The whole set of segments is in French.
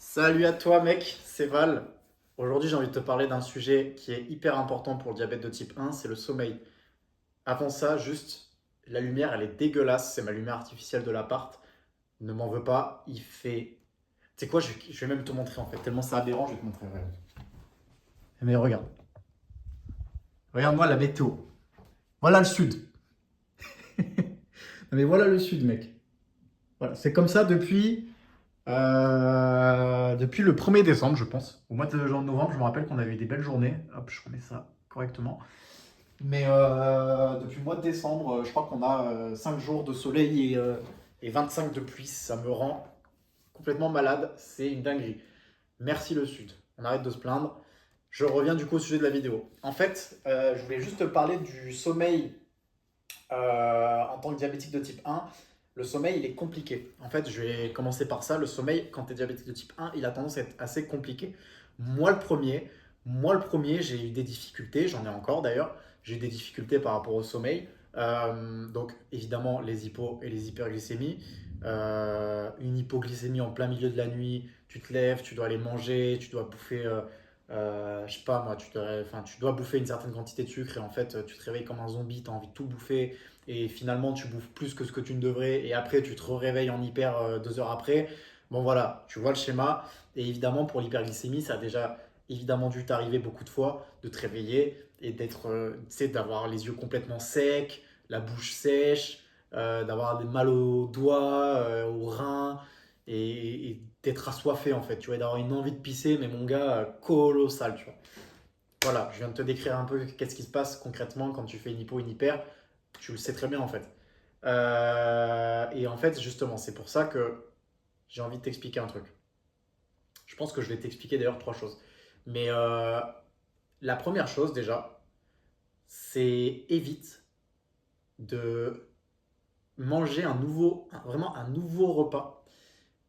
Salut à toi mec, c'est Val. Aujourd'hui j'ai envie de te parler d'un sujet qui est hyper important pour le diabète de type 1, c'est le sommeil. Avant ça, juste, la lumière elle est dégueulasse, c'est ma lumière artificielle de l'appart. Ne m'en veux pas, il fait... Tu sais quoi, je vais même te montrer en fait, tellement c'est aberrant, je vais te montrer. Regarde. Mais regarde, regarde-moi la météo. Voilà le sud. Mais voilà le sud mec. Voilà, c'est comme ça depuis le 1er décembre, je pense. Au mois de novembre, je me rappelle qu'on avait eu des belles journées. Hop, je remets ça correctement. Mais depuis le mois de décembre, je crois qu'on a 5 jours de soleil et 25 de pluie. Ça me rend complètement malade. C'est une dinguerie. Merci le Sud. On arrête de se plaindre. Je reviens du coup au sujet de la vidéo. En fait, je voulais juste te parler du sommeil en tant que diabétique de type 1. Le sommeil, il est compliqué. En fait, je vais commencer par ça. Le sommeil, quand tu es diabétique de type 1, il a tendance à être assez compliqué. Moi, le premier, j'ai eu des difficultés, j'en ai encore d'ailleurs. J'ai eu des difficultés par rapport au sommeil. Donc, évidemment, les hypos et les hyperglycémies. Une hypoglycémie en plein milieu de la nuit, tu te lèves, tu dois aller manger, tu dois bouffer, je sais pas moi, tu dois bouffer une certaine quantité de sucre et en fait, tu te réveilles comme un zombie, tu as envie de tout bouffer et finalement, tu bouffes plus que ce que tu ne devrais et après, tu te réveilles en hyper 2 heures après. Bon voilà, tu vois le schéma. Et évidemment, pour l'hyperglycémie, ça a déjà évidemment dû t'arriver beaucoup de fois de te réveiller et d'être, tu sais, d'avoir les yeux complètement secs, la bouche sèche, d'avoir des mal aux doigts, aux reins et d'être assoiffé en fait, tu vois, d'avoir une envie de pisser, mais mon gars, colossal, tu vois. Voilà, je viens de te décrire un peu qu'est-ce qui se passe concrètement quand tu fais une hypo, une hyper. Tu le sais très bien en fait. Et en fait, justement, c'est pour ça que j'ai envie de t'expliquer un truc. Je pense que je vais t'expliquer d'ailleurs trois choses. Mais la première chose déjà, c'est évite de manger vraiment un nouveau repas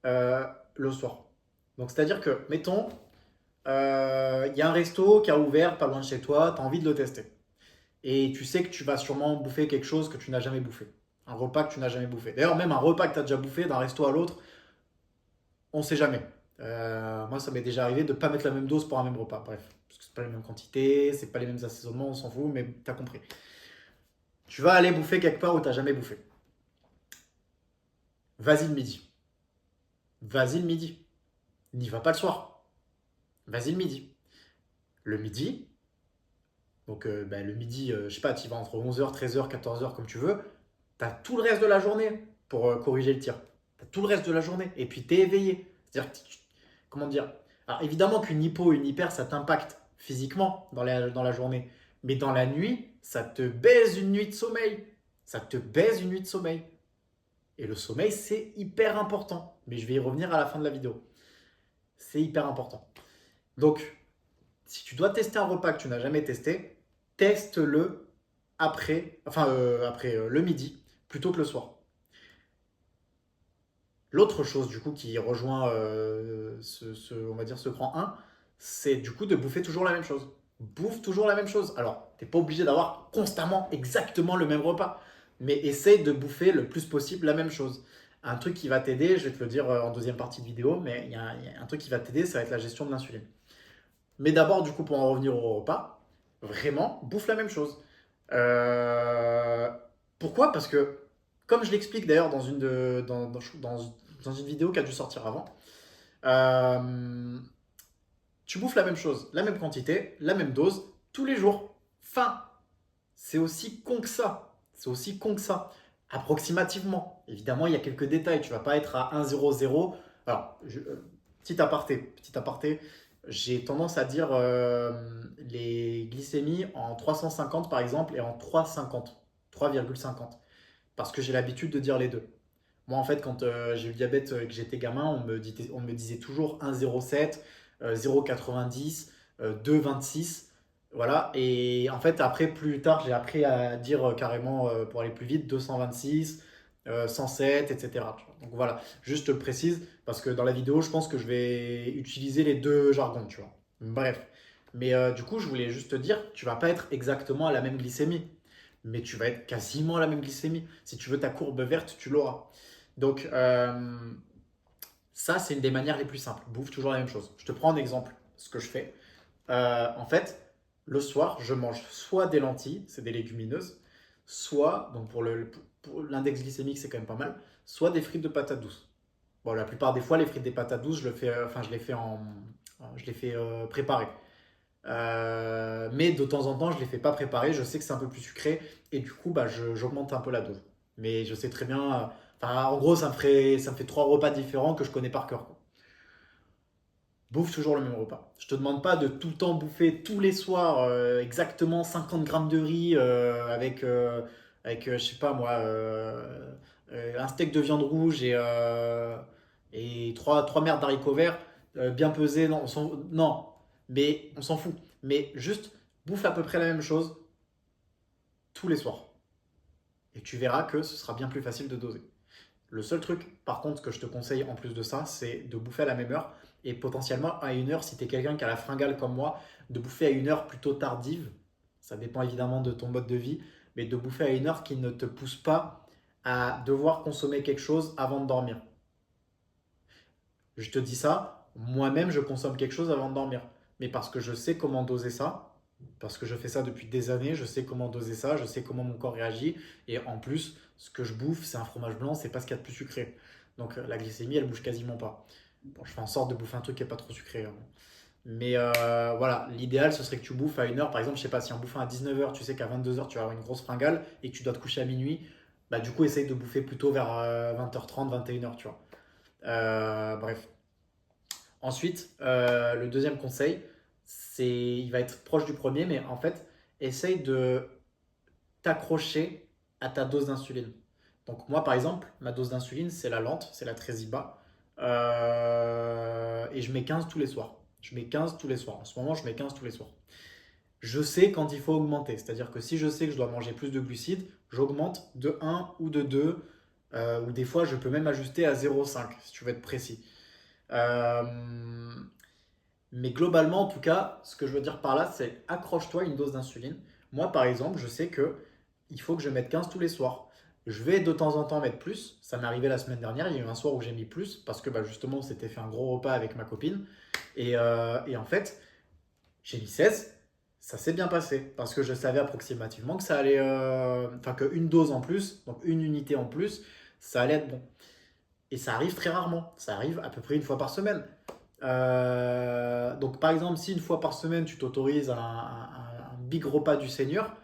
euh, le soir. Donc c'est-à-dire que, mettons, y a un resto qui a ouvert pas loin de chez toi, tu as envie de le tester. Et tu sais que tu vas sûrement bouffer quelque chose que tu n'as jamais bouffé. Un repas que tu n'as jamais bouffé. D'ailleurs, même un repas que tu as déjà bouffé d'un resto à l'autre, on ne sait jamais. Moi, ça m'est déjà arrivé de ne pas mettre la même dose pour un même repas. Bref, parce que c'est pas les mêmes quantités, c'est pas les mêmes assaisonnements, on s'en fout, mais tu as compris. Tu vas aller bouffer quelque part où tu n'as jamais bouffé. Vas-y le midi. Vas-y le midi. N'y va pas le soir. Vas-y le midi. Le midi, donc ben, le midi, je sais pas, tu y vas entre 11 h, 13 h, 14 h comme tu veux. Tu as tout le reste de la journée pour corriger le tir. Tu as tout le reste de la journée. Et puis tu es éveillé. C'est-à-dire que, comment dire. Alors évidemment qu'une hypo, une hyper, ça t'impacte physiquement dans la journée. Mais dans la nuit, ça te baise une nuit de sommeil. Ça te baise une nuit de sommeil. Et le sommeil, c'est hyper important. Mais je vais y revenir à la fin de la vidéo. C'est hyper important. Donc, si tu dois tester un repas que tu n'as jamais testé, teste-le après le midi plutôt que le soir. L'autre chose du coup qui rejoint on va dire ce cran 1, c'est du coup de bouffer toujours la même chose. Bouffe toujours la même chose. Alors, t'es pas obligé d'avoir constamment exactement le même repas, mais essaye de bouffer le plus possible la même chose. Un truc qui va t'aider, je vais te le dire en deuxième partie de vidéo, mais il y a un truc qui va t'aider, ça va être la gestion de l'insuline. Mais d'abord, du coup, pour en revenir au repas, vraiment, bouffe la même chose. Euh, Pourquoi? Parce que, comme je l'explique d'ailleurs dans une vidéo qui a dû sortir avant, euh, tu bouffes la même chose, la même quantité, la même dose, tous les jours. Fin. C'est aussi con que ça. C'est aussi con que ça. Approximativement. Évidemment, il y a quelques détails. Tu vas pas être à 1,00. Alors, petit aparté, j'ai tendance à dire les glycémies en 350 par exemple et en 3,50. 3,50. Parce que j'ai l'habitude de dire les deux. Moi, en fait, quand j'ai eu le diabète et que j'étais gamin, on me disait toujours 1,07, 0,90, 2,26. Voilà. Et en fait, après, plus tard, j'ai appris à dire carrément, pour aller plus vite, 226, 107, etc. Tu vois. Donc voilà, juste je te le précise, parce que dans la vidéo, je pense que je vais utiliser les deux jargons, tu vois. Bref. Mais du coup, je voulais juste te dire, tu vas pas être exactement à la même glycémie, mais tu vas être quasiment à la même glycémie. Si tu veux ta courbe verte, tu l'auras. Donc, Ça, c'est une des manières les plus simples. Bouffe toujours la même chose. Je te prends un exemple, ce que je fais. En fait, le soir, je mange soit des lentilles, c'est des légumineuses, soit, donc pour l'index glycémique, c'est quand même pas mal, soit des frites de patates douces. Bon, la plupart des fois, les frites des patates douces, je les fais préparer. Mais de temps en temps, je les fais pas préparer. Je sais que c'est un peu plus sucré et du coup, j'augmente un peu la dose. Mais je sais très bien. Enfin, en gros, ça me fait trois repas différents que je connais par cœur, quoi. Bouffe toujours le même repas. Je te demande pas de tout le temps bouffer tous les soirs exactement 50 grammes de riz avec je sais pas moi, un steak de viande rouge et trois merdes d'haricots verts bien pesés. Non, non, mais on s'en fout. Mais juste bouffe à peu près la même chose tous les soirs. Et tu verras que ce sera bien plus facile de doser. Le seul truc, par contre, que je te conseille en plus de ça, c'est de bouffer à la même heure et potentiellement à une heure, si tu es quelqu'un qui a la fringale comme moi, de bouffer à une heure plutôt tardive. Ça dépend évidemment de ton mode de vie, mais de bouffer à une heure qui ne te pousse pas à devoir consommer quelque chose avant de dormir. Je te dis ça, moi-même, je consomme quelque chose avant de dormir. Mais parce que je sais comment doser ça, parce que je fais ça depuis des années, je sais comment doser ça, je sais comment mon corps réagit. Et en plus, ce que je bouffe, c'est un fromage blanc, c'est pas ce qu'il y a de plus sucré. Donc la glycémie, elle bouge quasiment pas. Bon, je fais en sorte de bouffer un truc qui est pas trop sucré, hein. Mais voilà, l'idéal, ce serait que tu bouffes à une heure. Par exemple, je sais pas, si en bouffant à 19h, tu sais qu'à 22h, tu vas avoir une grosse fringale et que tu dois te coucher à minuit, bah du coup, essaye de bouffer plutôt vers 20h30, 21h, tu vois. Bref. Ensuite, le deuxième conseil, il va être proche du premier, mais en fait, essaye de t'accrocher à ta dose d'insuline. Donc moi, par exemple, ma dose d'insuline, c'est la lente, c'est la Tresiba. Et je mets 15 tous les soirs. Je mets 15 tous les soirs. En ce moment, je mets 15 tous les soirs. Je sais quand il faut augmenter. C'est-à-dire que si je sais que je dois manger plus de glucides, j'augmente de un ou de 2, ou des fois, je peux même ajuster à 0,5 si tu veux être précis. Euh, mais globalement, en tout cas, ce que je veux dire par là, c'est accroche-toi à une dose d'insuline. Moi, par exemple, je sais que il faut que je mette 15 tous les soirs. Je vais de temps en temps mettre plus. Ça m'est arrivé la semaine dernière. Il y a eu un soir où j'ai mis plus parce que justement, on s'était fait un gros repas avec ma copine. Et en fait, j'ai mis 16. Ça s'est bien passé parce que je savais approximativement que ça allait. Enfin, qu'une dose en plus, donc une unité en plus, ça allait être bon. Et ça arrive très rarement. Ça arrive à peu près une fois par semaine. Donc, par exemple, si une fois par semaine, tu t'autorises un big repas du Seigneur,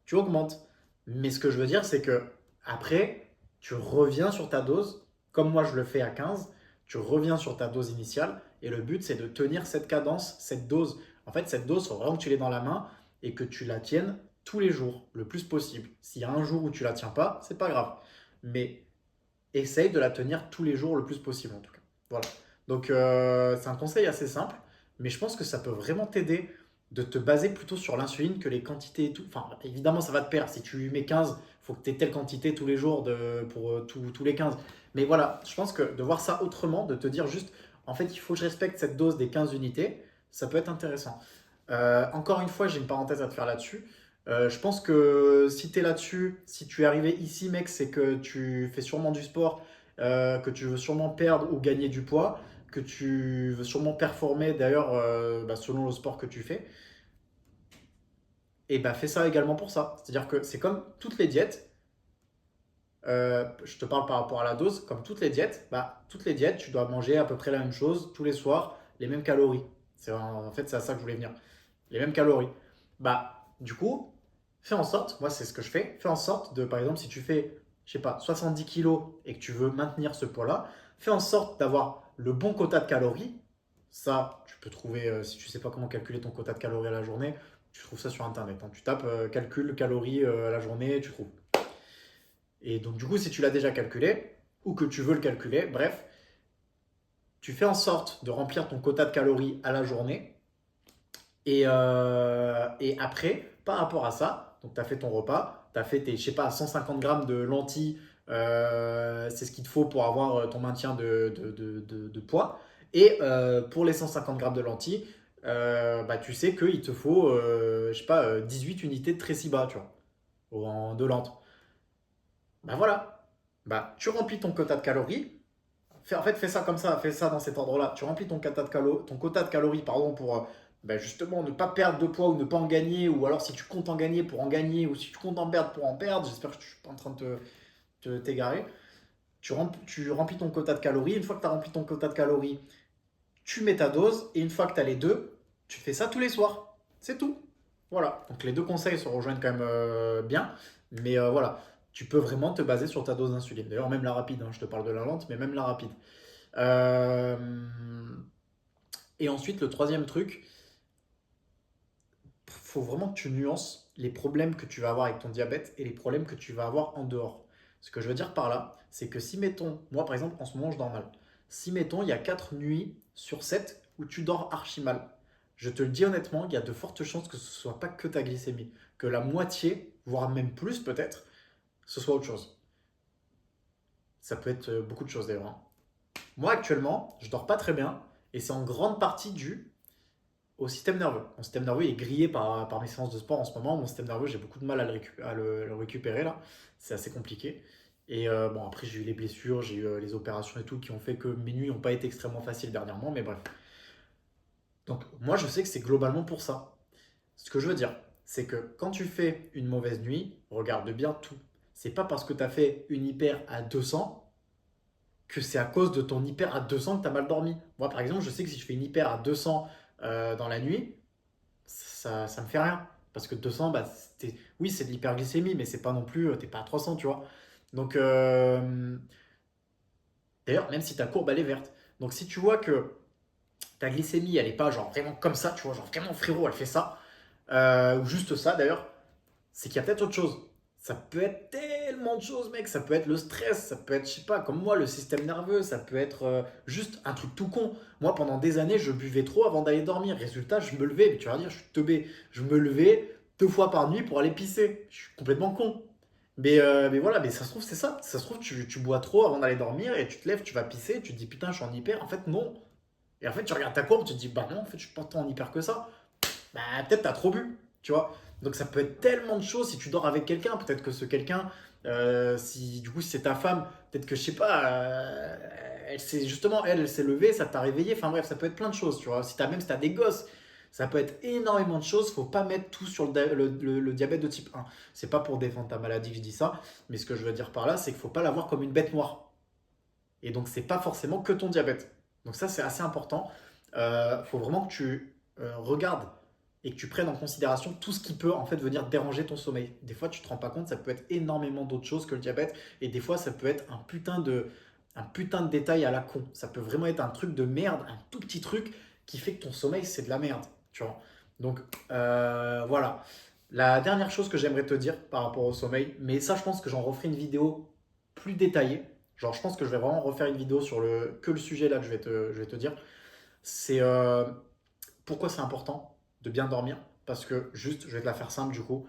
tu augmentes. Mais ce que je veux dire, c'est que après, tu reviens sur ta dose, comme moi je le fais à 15, tu reviens sur ta dose initiale, et le but, c'est de tenir cette cadence, cette dose. En fait, cette dose, il faut vraiment que tu l'aies dans la main et que tu la tiennes tous les jours, le plus possible. S'il y a un jour où tu la tiens pas, c'est pas grave. Mais essaye de la tenir tous les jours le plus possible en tout cas. Voilà. Donc c'est un conseil assez simple, mais je pense que ça peut vraiment t'aider de te baser plutôt sur l'insuline que les quantités et tout. Enfin, évidemment, ça va te perdre. Si tu mets 15, il faut que tu aies telle quantité tous les jours pour tous les 15. Mais voilà, je pense que de voir ça autrement, de te dire juste, en fait, il faut que je respecte cette dose des 15 unités, ça peut être intéressant. Encore une fois, j'ai une parenthèse à te faire là-dessus. Je pense que si tu es là-dessus, si tu es arrivé ici, mec, c'est que tu fais sûrement du sport, que tu veux sûrement perdre ou gagner du poids, que tu veux sûrement performer d'ailleurs selon le sport que tu fais. Et fais ça également pour ça. C'est-à-dire que c'est comme toutes les diètes. Je te parle par rapport à la dose, comme toutes les diètes, tu dois manger à peu près la même chose tous les soirs, les mêmes calories. En fait, c'est à ça que je voulais venir. Les mêmes calories. Du coup, fais en sorte, moi c'est ce que je fais en sorte de, par exemple, si tu fais, je sais pas, 70 kilos et que tu veux maintenir ce poids-là, fais en sorte d'avoir le bon quota de calories. Ça, tu peux trouver, si tu sais pas comment calculer ton quota de calories à la journée, tu trouves ça sur Internet, hein. Tu tapes calcul calories à la journée, tu trouves. Et donc, du coup, si tu l'as déjà calculé, ou que tu veux le calculer, bref, tu fais en sorte de remplir ton quota de calories à la journée. Et après, par rapport à ça, donc tu as fait ton repas, tu as fait tes, je sais pas, 150 grammes de lentilles, c'est ce qu'il te faut pour avoir ton maintien de poids. Et pour les 150 grammes de lentilles, tu sais qu'il te faut, je sais pas, 18 unités de Tresiba, tu vois, de lente. Voilà. Tu remplis ton quota de calories, Fais ça comme ça, fais ça dans cet ordre-là. Tu remplis ton quota de calories pardon, pour ben, justement ne pas perdre de poids ou ne pas en gagner, ou alors si tu comptes en gagner pour en gagner, ou si tu comptes en perdre pour en perdre. J'espère que je suis pas en train de t'égarer. Tu remplis ton quota de calories. Une fois que tu as rempli ton quota de calories, tu mets ta dose. Et une fois que tu as les deux, tu fais ça tous les soirs. C'est tout. Voilà. Donc les deux conseils se rejoignent quand même bien. Mais voilà, tu peux vraiment te baser sur ta dose d'insuline. D'ailleurs, même la rapide, hein, je te parle de la lente, mais même la rapide. Euh, Et ensuite, le troisième truc, faut vraiment que tu nuances les problèmes que tu vas avoir avec ton diabète et les problèmes que tu vas avoir en dehors. Ce que je veux dire par là, c'est que si mettons, moi par exemple en ce moment je dors mal, si mettons il y a 4 nuits sur 7 où tu dors archi mal, je te le dis honnêtement, il y a de fortes chances que ce soit pas que ta glycémie, que la moitié, voire même plus peut-être, ce soit autre chose. Ça peut être beaucoup de choses d'ailleurs, hein. Moi actuellement, je dors pas très bien et c'est en grande partie dû au système nerveux. Mon système nerveux est grillé par mes séances de sport en ce moment. Mon système nerveux, j'ai beaucoup de mal à le récupérer là. C'est assez compliqué. Et bon, après, j'ai eu les blessures, j'ai eu les opérations et tout qui ont fait que mes nuits n'ont pas été extrêmement faciles dernièrement. Mais bref. Donc, moi, je sais que c'est globalement pour ça. Ce que je veux dire, c'est que quand tu fais une mauvaise nuit, regarde bien tout. C'est pas parce que tu as fait une hyper à 200 que c'est à cause de ton hyper à 200 que tu as mal dormi. Moi, par exemple, je sais que si je fais une hyper à 200 dans la nuit, ça me fait rien. Parce que 200, bah, oui, c'est de l'hyperglycémie, mais c'est pas non plus, t'es pas à 300, tu vois. Donc, d'ailleurs, même si ta courbe, elle est verte. Donc, si tu vois que ta glycémie, elle est pas genre vraiment comme ça, tu vois, genre vraiment frérot, elle fait ça, ou juste ça d'ailleurs, c'est qu'il y a peut-être autre chose. Ça peut être tellement de choses, mec. Ça peut être le stress, ça peut être, je sais pas, comme moi, le système nerveux, ça peut être juste un truc tout con. Moi, pendant des années, je buvais trop avant d'aller dormir. Résultat, je me levais, mais tu vas dire, je suis teubé. Je me levais 2 fois par nuit pour aller pisser. Je suis complètement con. Mais voilà, mais ça se trouve, c'est ça. Ça se trouve, tu bois trop avant d'aller dormir et tu te lèves, tu vas pisser, tu te dis putain, je suis en hyper. En fait, non. Et en fait, tu regardes ta courbe, tu te dis bah non, en fait, je suis pas tant en hyper que ça. Bah, peut-être t'as trop bu, tu vois. Donc ça peut être tellement de choses si tu dors avec quelqu'un. Peut-être que ce quelqu'un, si du coup si c'est ta femme, peut-être que je sais pas, elle s'est justement elle s'est levée, ça t'a réveillé. Enfin bref, ça peut être plein de choses, tu vois. Si t'as des gosses, ça peut être énormément de choses. Faut pas mettre tout sur le diabète de type 1. C'est pas pour défendre ta maladie que je dis ça, mais ce que je veux dire par là, c'est qu'il faut pas l'avoir comme une bête noire. Et donc c'est pas forcément que ton diabète. Donc ça c'est assez important. Faut vraiment que tu regardes et que tu prennes en considération tout ce qui peut en fait venir déranger ton sommeil. Des fois, tu te rends pas compte, ça peut être énormément d'autres choses que le diabète, et des fois, ça peut être un putain de détail à la con. Ça peut vraiment être un truc de merde, un tout petit truc qui fait que ton sommeil, c'est de la merde, tu vois. Donc, voilà. La dernière chose que j'aimerais te dire par rapport au sommeil, mais ça, je pense que j'en referai une vidéo plus détaillée. Genre, je pense que je vais vraiment refaire une vidéo sur que le sujet là que je vais te dire. C'est pourquoi c'est important de bien dormir. Parce que juste, je vais te la faire simple du coup,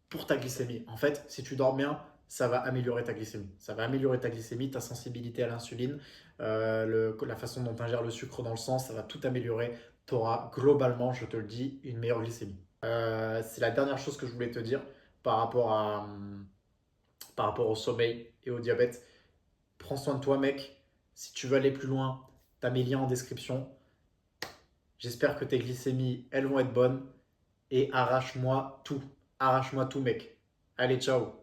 pour ta glycémie. En fait, si tu dors bien, ça va améliorer ta glycémie. Ça va améliorer ta glycémie, ta sensibilité à l'insuline, la façon dont tu ingères le sucre dans le sang, ça va tout améliorer. Tu auras globalement, je te le dis, une meilleure glycémie. C'est la dernière chose que je voulais te dire par rapport au sommeil et au diabète. Prends soin de toi, mec. Si tu veux aller plus loin, tu as mes liens en description. J'espère que tes glycémies, elles vont être bonnes. Et arrache-moi tout. Arrache-moi tout, mec. Allez, ciao.